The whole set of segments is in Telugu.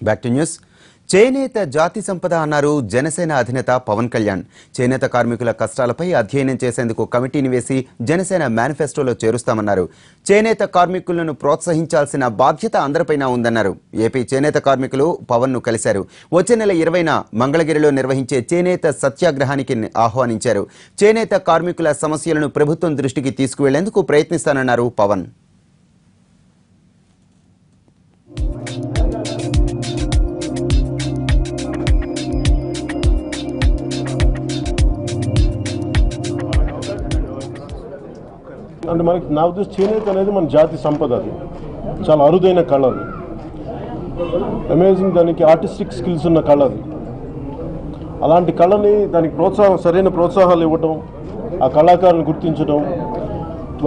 Back to news. చేనేత జాతి సంపద అన్నారు జనసేన అధినేత పవన్ కళ్యాణ్. చేనేత కార్మికుల కష్టాలపై అధ్యయనం చేసేందుకు కమిటీని వేసి జనసేన మేనిఫెస్టోలో చేరుస్తామన్నారు. చేనేత కార్మికులను ప్రోత్సహించాల్సిన బాధ్యత అందరిపైన ఉందన్నారు. ఏపీ చేనేత కార్మికులు పవన్ ను కలిశారు. వచ్చే నెల 20న మంగళగిరిలో నిర్వహించే చేనేత సత్యాగ్రహానికి ఆహ్వానించారు. చేనేత కార్మికుల సమస్యలను ప్రభుత్వం దృష్టికి తీసుకువెళ్లేందుకు ప్రయత్నిస్తానన్నారు పవన్. అంటే మనకి నా ఉద్దేశం చేనేత అనేది మన జాతి సంపద. అది చాలా అరుదైన కళ. అది అమేజింగ్, దానికి ఆర్టిస్టిక్ స్కిల్స్ ఉన్న కళ. అది అలాంటి కళని దానికి సరైన ప్రోత్సాహాలు ఇవ్వటం, ఆ కళాకారులను గుర్తించడం,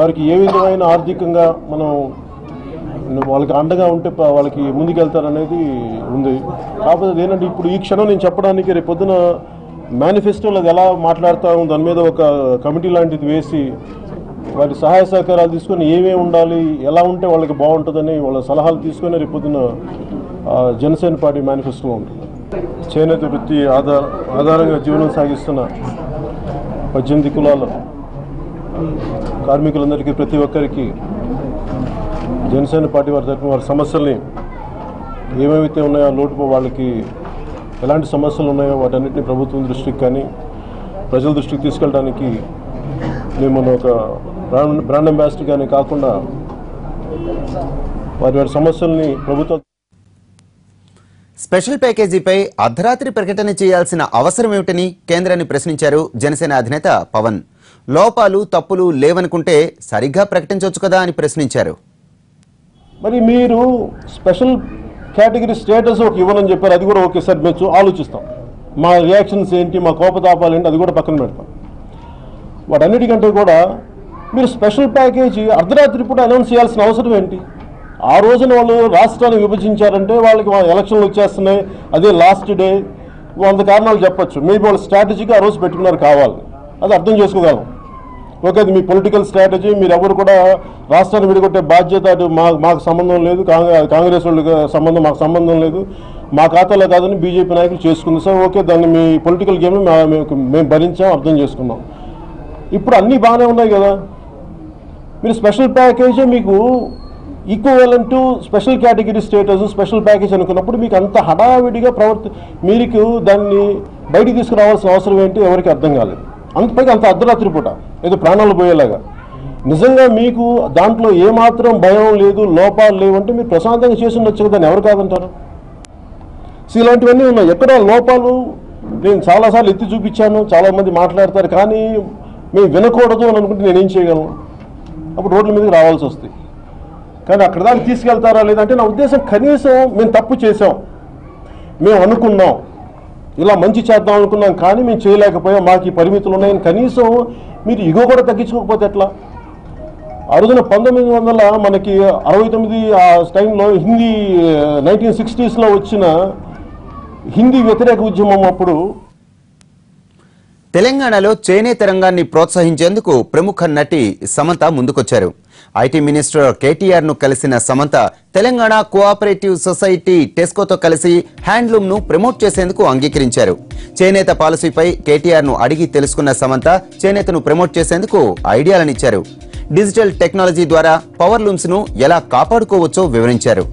వారికి ఏ విధమైన ఆర్థికంగా మనం వాళ్ళకి అండగా ఉంటే వాళ్ళకి ముందుకెళ్తారనేది ఉంది. కాకపోతే ఏంటంటే ఇప్పుడు ఈ క్షణం నేను చెప్పడానికి రేపు పొద్దున మేనిఫెస్టోలో అది ఎలా మాట్లాడతాము దాని మీద ఒక కమిటీ లాంటిది వేసి వారి సహాయ సహకారాలు తీసుకొని ఏమేమి ఉండాలి, ఎలా ఉంటే వాళ్ళకి బాగుంటుందని వాళ్ళ సలహాలు తీసుకొని రేపు పొద్దున జనసేన పార్టీ మేనిఫెస్టో ఉంటుంది. చేనేత వృత్తి ఆధారంగా జీవనం సాగిస్తున్న 18 కులాల కార్మికులందరికీ, ప్రతి ఒక్కరికి జనసేన పార్టీ వారి తరఫున వారి సమస్యల్ని ఏమేమైతే ఉన్నాయో లోటు వాళ్ళకి ఎలాంటి సమస్యలు ఉన్నాయో వాటన్నిటిని ప్రభుత్వం దృష్టికి కానీ ప్రజల దృష్టికి తీసుకెళ్ళడానికి మేము ఒక బ్రాండ్ అంబాసిడర్ గానే కాకుండా వారి సమస్యల్ని ప్రభుత్వం. స్పెషల్ ప్యాకేజీపై అర్ధరాత్రి ప్రకటన చేయాల్సిన అవసరం ఏమిటని కేంద్రాన్ని ప్రశ్నించారు జనసేన అధినేత పవన్. లోపాలు తప్పులు లేవనుకుంటే సరిగ్గా ప్రకటించవచ్చు కదా అని ప్రశ్నించారు. మరి మీరు స్పెషల్ కేటగిరీ స్టేటస్ ఒక ఇవ్వనని చెప్పారు. అది కూడా ఓకే సార్, మేము ఆలోచిస్తాం. మా రియాక్షన్స్ ఏంటి, మా కోపతాపాలు ఏంటి, అది కూడా పక్కన పెడతాం. వాటన్నిటికంటే కూడా మీరు స్పెషల్ ప్యాకేజీ అర్ధరాత్రి పూట అనౌన్స్ చేయాల్సిన అవసరం ఏంటి? ఆ రోజున వాళ్ళు రాష్ట్రాన్ని విభజించారంటే వాళ్ళకి ఎలక్షన్లు వచ్చేస్తున్నాయి, అదే లాస్ట్ డే, 100 కారణాలు చెప్పచ్చు. మేబీ వాళ్ళు స్ట్రాటజీగా ఆ రోజు పెట్టుకున్నారు కావాలి, అది అర్థం చేసుకోగలం. ఓకే, అది మీ పొలిటికల్ స్ట్రాటజీ. మీరు ఎవరు కూడా రాష్ట్రాన్ని విడగొట్టే బాధ్యత అటు మాకు సంబంధం లేదు, కాంగ్రెస్ వాళ్ళకి సంబంధం మాకు సంబంధం లేదు, మా ఖాతాలో కాదని బీజేపీ నాయకులు చేసుకుంది. సార్ ఓకే, దాన్ని మీ పొలిటికల్ గేమ్ మేము భరించాం, అర్థం చేసుకున్నాం. ఇప్పుడు అన్నీ బాగానే ఉన్నాయి కదా. మీరు స్పెషల్ ప్యాకేజీ మీకు equivalent to special category status special package అనుకున్నప్పుడు మీకు అంత హడావిడిగా మీకు దాన్ని బయటికి తీసుకురావాల్సిన అవసరం ఏంటి ఎవరికి అర్థం కాలేదు. అంతపైకి అంత అర్ధరాత్రి పూట ఏదో ప్రాణాలు పోయేలాగా. నిజంగా మీకు దాంట్లో ఏమాత్రం భయం లేదు, లోపాలు లేవంటే మీరు ప్రశాంతంగా చేసి ఉండొచ్చు కదా, దాన్ని ఎవరు కాదంటారు? ఇలాంటివన్నీ ఉన్నాయి. ఎక్కడ లోపాలు నేను చాలాసార్లు ఎత్తి చూపించాను, చాలామంది మాట్లాడతారు, కానీ మేము వినకూడదు అని అనుకుంటే నేనేం చేయగలను? అప్పుడు రోడ్ల మీదకి రావాల్సి వస్తుంది. కానీ అక్కడ దాన్ని తీసుకెళ్తారా లేదంటే నా ఉద్దేశం కనీసం మేము తప్పు చేసాం, మేము అనుకున్నాం, ఇలా మంచి చేద్దాం అనుకున్నాం, కానీ మేము చేయలేకపోయాం, మాకు ఈ పరిమితులు ఉన్నాయని కనీసం మీరు ఇగో కూడా తగ్గించుకోకపోతే ఎట్లా? అరుదున 1900 మనకి 69 ఆ టైంలో హిందీ 1960s వచ్చిన హిందీ వ్యతిరేక ఉద్యమం అప్పుడు తెలంగాణలో చేనేత రంగాన్ని ప్రోత్సహించేందుకు ప్రముఖ నటి సమంత ముందుకొచ్చారు. ఐటీ మినిస్టర్ కేటీఆర్ ను కలిసిన సమంత తెలంగాణ కోఆపరేటివ్ సొసైటీ టెస్కోతో కలిసి హ్యాండ్లూమ్ ను ప్రమోట్ చేసేందుకు అంగీకరించారు. చేనేత పాలసీపై కేటీఆర్ ను అడిగి తెలుసుకున్న సమంత చేనేతను ప్రమోట్ చేసేందుకు ఐడియాలనిచ్చారు. డిజిటల్ టెక్నాలజీ ద్వారా పవర్ లూమ్స్ ను ఎలా కాపాడుకోవచ్చో వివరించారు.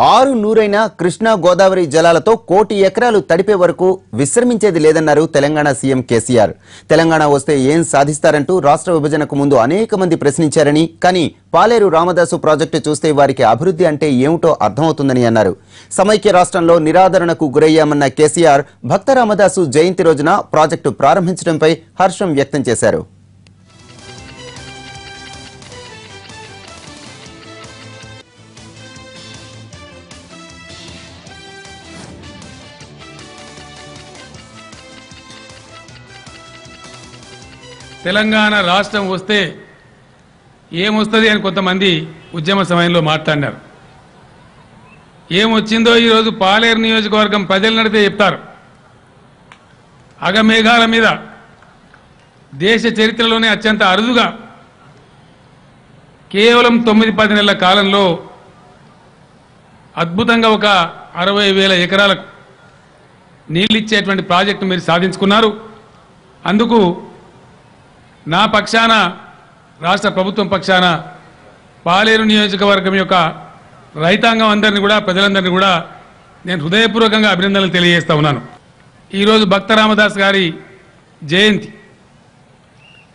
ఆరు నూరైన కృష్ణా గోదావరి జలాలతో 1 కోటి ఎకరాలు తడిపే వరకు విశ్రమించేది లేదన్నారు తెలంగాణ సీఎం కేసీఆర్. తెలంగాణ వస్తే ఏం సాధిస్తారంటూ రాష్ట్ర విభజనకు ముందు అనేక మంది ప్రశ్నించారని, కానీ పాలేరు రామదాసు ప్రాజెక్టు చూస్తే వారికి అభివృద్ధి అంటే ఏమిటో అర్థమవుతుందని అన్నారు. సమైక్య రాష్ట్రంలో నిరాదరణకు గురయ్యామన్న కేసీఆర్ భక్త రామదాసు జయంతి రోజున ప్రాజెక్టు ప్రారంభించడంపై హర్షం వ్యక్తం చేశారు. తెలంగాణ రాష్ట్రం వస్తే ఏమొస్తుంది అని కొంతమంది ఉద్యమ సమయంలో మాట్లాడినారు. ఏమొచ్చిందో ఈరోజు పాలేరు నియోజకవర్గం ప్రజలు నడితే చెప్తారు. అగమేఘాల మీద దేశ చరిత్రలోనే అత్యంత అరుదుగా కేవలం 9-10 నెలల కాలంలో అద్భుతంగా ఒక 60,000 ఎకరాలకు నీళ్ళిచ్చేటువంటి ప్రాజెక్టు మీరు సాధించుకున్నారు. అందుకు నా పక్షాన, రాష్ట్ర ప్రభుత్వం పక్షాన పాలేరు నియోజకవర్గం యొక్క రైతాంగం అందరినీ కూడా, ప్రజలందరినీ కూడా నేను హృదయపూర్వకంగా అభినందనలు తెలియజేస్తా ఉన్నాను. ఈరోజు భక్త రామదాస్ గారి జయంతి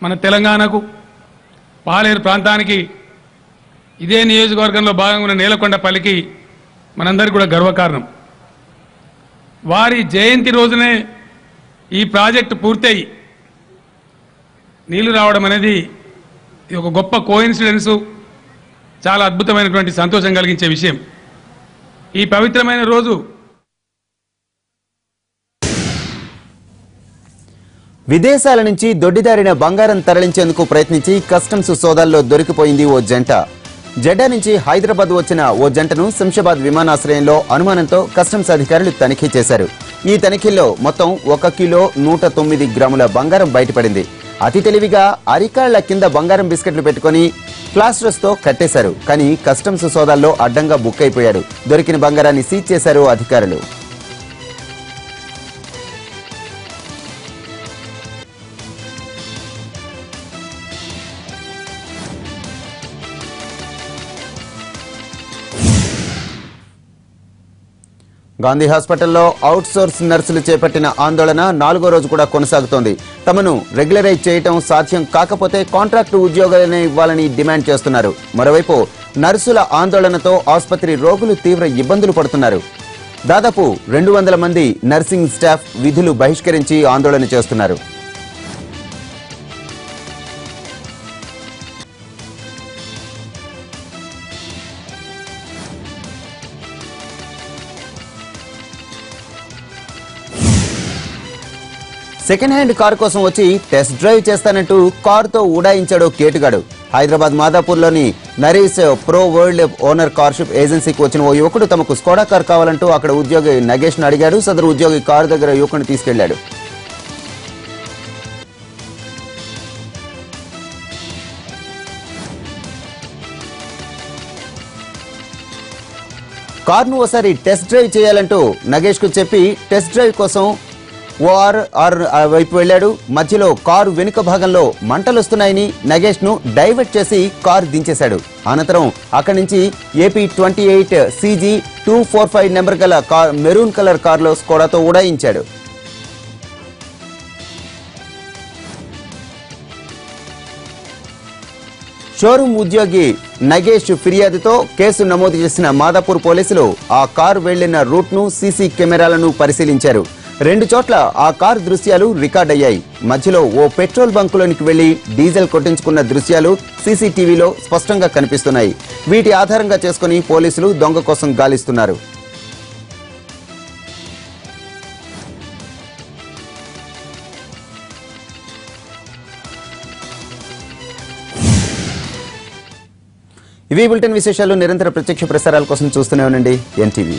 మన తెలంగాణకు, పాలేరు ప్రాంతానికి, ఇదే నియోజకవర్గంలో భాగంగా ఉన్న నేలకొండపల్లికి మనందరికీ కూడా గర్వకారణం. వారి జయంతి రోజునే ఈ ప్రాజెక్టు పూర్తయి నీళ్లు రావడం అనేది ఒక గొప్ప కోఇన్సిడెన్సు, చాలా అద్భుతమైనటువంటి సంతోషం కలిగించే విషయం. ఈ పవిత్రమైన రోజు విదేశాల నుంచి దొడ్డిదారిన బంగారం తరలించేందుకు ప్రయత్నించి కస్టమ్స్ సోదాల్లో దొరికిపోయింది ఓ జంట. జెడ్డా నుంచి హైదరాబాద్ వచ్చిన ఓ జంటను శంషాబాద్ విమానాశ్రయంలో అనుమానంతో కస్టమ్స్ అధికారులు తనిఖీ చేశారు. ఈ తనిఖీల్లో మొత్తం 1 కిలో 109 గ్రాముల బంగారం బయటపడింది. అతి తెలివిగా అరికాళ్ల కింద బంగారం బిస్కెట్లు పెట్టుకుని ప్లాస్టర్స్తో కట్టేశారు. కానీ కస్టమ్స్ సోదాల్లో అడ్డంగా బుక్ అయిపోయారు. దొరికిన బంగారాన్ని సీజ్ చేశారు అధికారులు. గాంధీ హాస్పిటల్లో అవుట్ సోర్స్ నర్సులు చేపట్టిన ఆందోళన 4వ రోజు కూడా కొనసాగుతోంది. తమను రెగ్యులరైజ్ చేయటం సాధ్యం కాకపోతే కాంట్రాక్టు ఉద్యోగాలనే ఇవ్వాలని డిమాండ్ చేస్తున్నారు. మరోవైపు నర్సుల ఆందోళనతో ఆసుపత్రి రోగులు తీవ్ర ఇబ్బందులు పడుతున్నారు. దాదాపు 200 మంది నర్సింగ్ స్టాఫ్ విధులు బహిష్కరించి ఆందోళన చేస్తున్నారు. సెకండ్ హ్యాండ్ కారు కోసం వచ్చి టెస్ట్ డ్రైవ్ చేస్తానంటూ కారుతో ఉడాయించాడు కేటుగాడు. హైదరాబాద్ మాదాపూర్లోని నరీష్ ప్రో వరల్డ్ ఓనర్ కార్షిప్ ఏజెన్సీకి వచ్చిన ఓ యువకుడు తమకు స్కోడా కారు కావాలంటూ అక్కడ ఉద్యోగి నగేష్ను అడిగాడు. సదరు ఉద్యోగి కారు దగ్గర యువకుడిని తీసుకెళ్లాడు. కారును ఓసారి టెస్ట్ డ్రైవ్ చేయాలంటూ నగేష్కు చెప్పి టెస్ట్ డ్రైవ్ కోసం ఓఆర్ వైపు వెళ్లాడు. మధ్యలో కారు వెనుక భాగంలో మంటలొస్తున్నాయని నగేష్ను డైవర్ట్ చేసి కారు దించేశాడు. అనంతరం అక్కడి నుంచి ఏపీ 28 CG 245 నెంబర్ గల మెరూన్ కలర్ కారులో స్కోడాతో ఉడాయించాడు. షోరూమ్ ఉద్యోగి నగేష్ ఫిర్యాదుతో కేసు నమోదు చేసిన మాదాపూర్ పోలీసులు ఆ కారు వెళ్లిన రూట్ను సీసీ కెమెరాలను పరిశీలించారు. 2 చోట్ల ఆ కారు దృశ్యాలు రికార్డయ్యాయి. మధ్యలో ఓ పెట్రోల్ బంకులోనికి వెళ్లి డీజిల్ కొట్టించుకున్న దృశ్యాలు సీసీటీవీలో స్పష్టంగా కనిపిస్తున్నాయి. వీటి ఆధారంగా చేసుకుని పోలీసులు దొంగ కోసం గాలిస్తున్నారు. ఇవి బులెటిన్ విశేషాలు. నిరంతర ప్రత్యక్ష ప్రసారాల కోసం చూస్తూనే ఉండండి NTV.